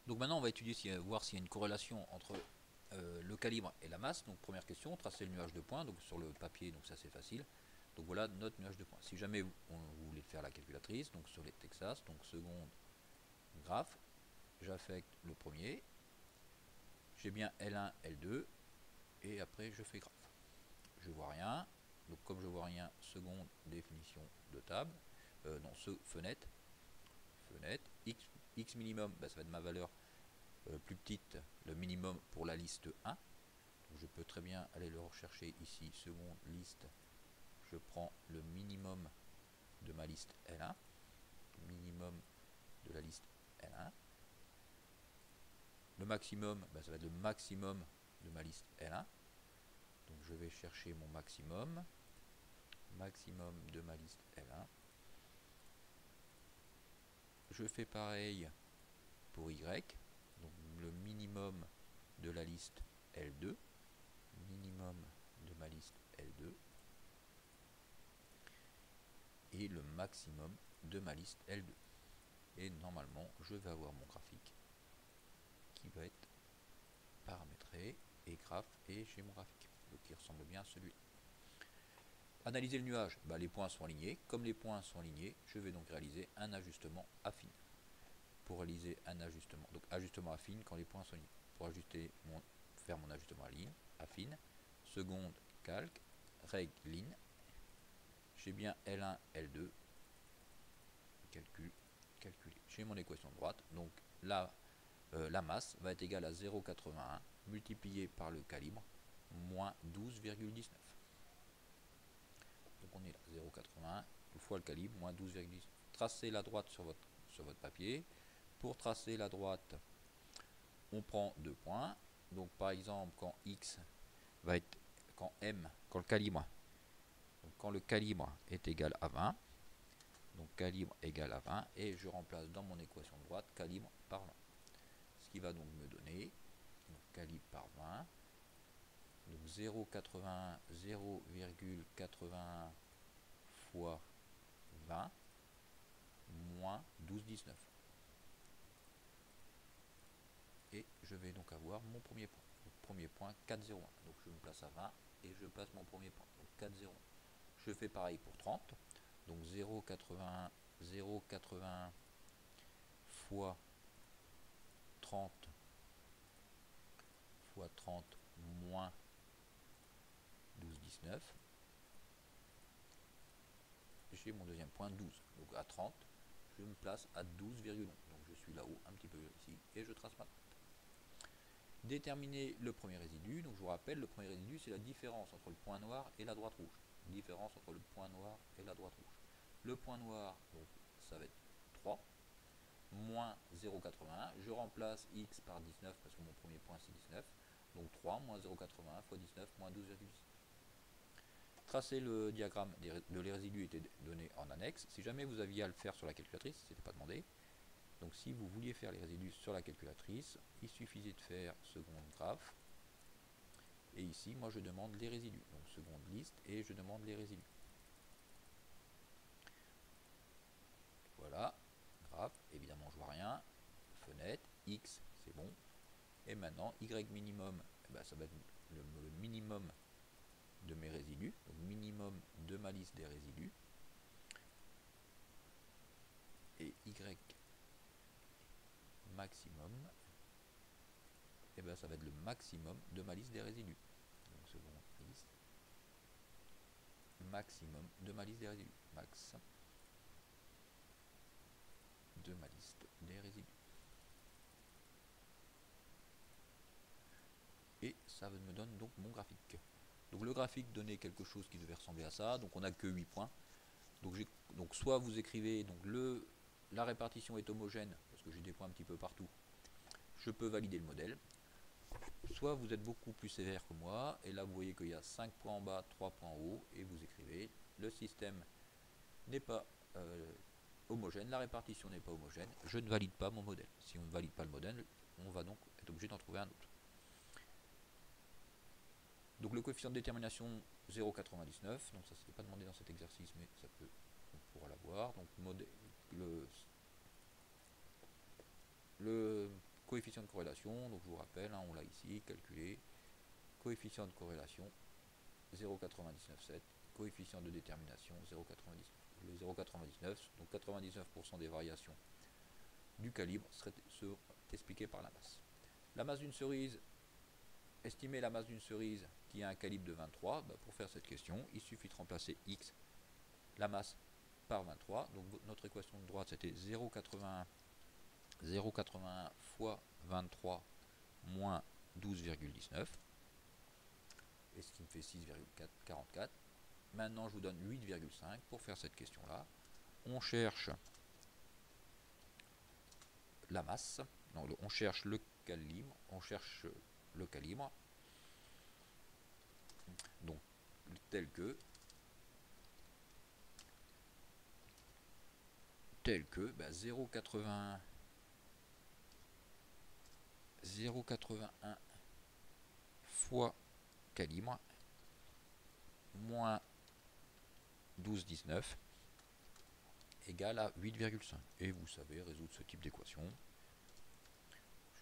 Donc maintenant, on va étudier, voir s'il y a une corrélation entre le calibre et la masse. Donc première question, tracer le nuage de points. Donc sur le papier, donc ça c'est facile. Donc voilà notre nuage de points. Si jamais vous voulez faire la calculatrice, donc sur les Texas, donc seconde, graphe, j'affecte le premier. J'ai bien L1, L2, et après je fais graphe. Je vois rien. Donc comme je vois rien, seconde définition de table. Non, fenêtre. Fenêtre. X minimum, bah, ça va être ma valeur plus petite, le minimum pour la liste 1. Donc je peux très bien aller le rechercher ici, seconde liste. Je prends le minimum de ma liste L1. Minimum de la liste L1. Le maximum, bah, ça va être le maximum de ma liste L1. Donc je vais chercher mon maximum. Maximum de ma liste L1. Je fais pareil pour Y. Donc le minimum de la liste L2. Minimum de ma liste L2. Et le maximum de ma liste L2. Et normalement, je vais avoir mon graphique qui va être paramétré et graphe, et j'ai mon graphique. Donc il ressemble bien à celui-là. Analyser le nuage, bah, les points sont alignés. Comme les points sont alignés, je vais donc réaliser un ajustement affine. Pour réaliser un ajustement, donc ajustement affine quand les points sont alignés. Pour faire mon ajustement affine, seconde calque, règle ligne, j'ai bien L1, L2, calculé. J'ai mon équation de droite, donc là, la masse va être égale à 0,81 multiplié par le calibre, moins 12,19. Donc on est là, 0,81 fois le calibre, moins 12,19. Tracez la droite sur votre papier. Pour tracer la droite, on prend 2 points. Donc par exemple, quand X va être, quand le calibre est égal à 20, donc calibre égal à 20, et je remplace dans mon équation de droite calibre par 20. Ce qui va donc me donner, donc calibre par 20, donc 0,81 fois 20 moins 12,19. Et je vais donc avoir mon premier point. Donc, premier point 4,01. Donc je me place à 20 et je passe mon premier point. Donc 4,01. Je fais pareil pour 30. Donc 0,81 fois 30 fois 30 moins 12,19. J'ai mon deuxième point 12. Donc à 30, je me place à 12,11. Donc je suis là-haut, un petit peu ici, et je trace ma droite. Déterminer le premier résidu. Donc je vous rappelle, le premier résidu, c'est la différence entre le point noir et la droite rouge. Différence entre le point noir et la droite rouge. Le point noir, donc ça va être 3, moins 0,81. Je remplace x par 19 parce que mon premier point c'est 19. Donc 3 moins 0,81 fois 19 moins 12,19. Tracer le diagramme les résidus était donné en annexe. Si jamais vous aviez à le faire sur la calculatrice, ce n'était pas demandé. Donc si vous vouliez faire les résidus sur la calculatrice, il suffisait de faire seconde graphe. Et ici, moi je demande les résidus. Donc seconde liste et je demande les résidus. Voilà, graphe, évidemment je vois rien. Fenêtre, X, c'est bon. Et maintenant, Y minimum, eh ben, ça va être le minimum de mes résidus. Donc minimum de ma liste des résidus. Et Y maximum, et ben ça va être le maximum de ma liste des résidus. Donc seconde liste, maximum de ma liste des résidus. Max de ma liste des résidus. Et ça me donne donc mon graphique. Donc le graphique donnait quelque chose qui devait ressembler à ça. Donc on n'a que 8 points. Donc soit vous écrivez, donc la répartition est homogène, parce que j'ai des points un petit peu partout. Je peux valider le modèle. Soit vous êtes beaucoup plus sévère que moi, et là vous voyez qu'il y a 5 points en bas, 3 points en haut, et vous écrivez, le système n'est pas homogène, la répartition n'est pas homogène, je ne valide pas mon modèle. Si on ne valide pas le modèle, on va donc être obligé d'en trouver un autre. Donc le coefficient de détermination 0,99, donc ça c'était pas demandé dans cet exercice, mais ça peut, on pourra l'avoir. Donc le coefficient de corrélation, donc je vous rappelle, hein, on l'a ici, calculé, coefficient de corrélation 0,997, coefficient de détermination 0,99. Le 0,99, donc 99% des variations du calibre seraient expliquées par la masse. La masse d'une cerise, estimer la masse d'une cerise qui a un calibre de 23, bah pour faire cette question, il suffit de remplacer x, la masse, par 23. Donc notre équation de droite c'était 0,81 fois 23 moins 12,19, et ce qui me fait 6,44. Maintenant je vous donne 8,5 pour faire cette question là. On cherche la masse, non, on cherche le calibre, donc tel que bah, 0,81 fois calibre moins 12,19 égale à 8,5. Et vous savez résoudre ce type d'équation.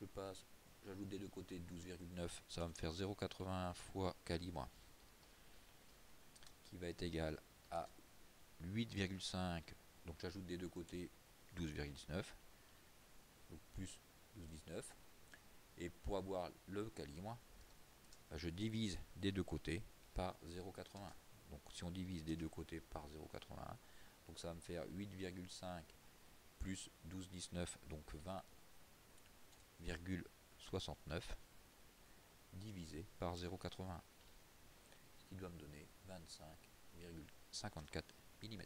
Je passe, j'ajoute des deux côtés 12,9, ça va me faire 0,81 fois calibre qui va être égal à 8,5. Donc j'ajoute des deux côtés 12,19, donc plus 12,19. Et pour avoir le calibre, je divise des deux côtés par 0,81. Donc si on divise des deux côtés par 0,81, donc ça va me faire 8,5 plus 12,19, donc 20,69 divisé par 0,81, ce qui doit me donner 25,54 mm.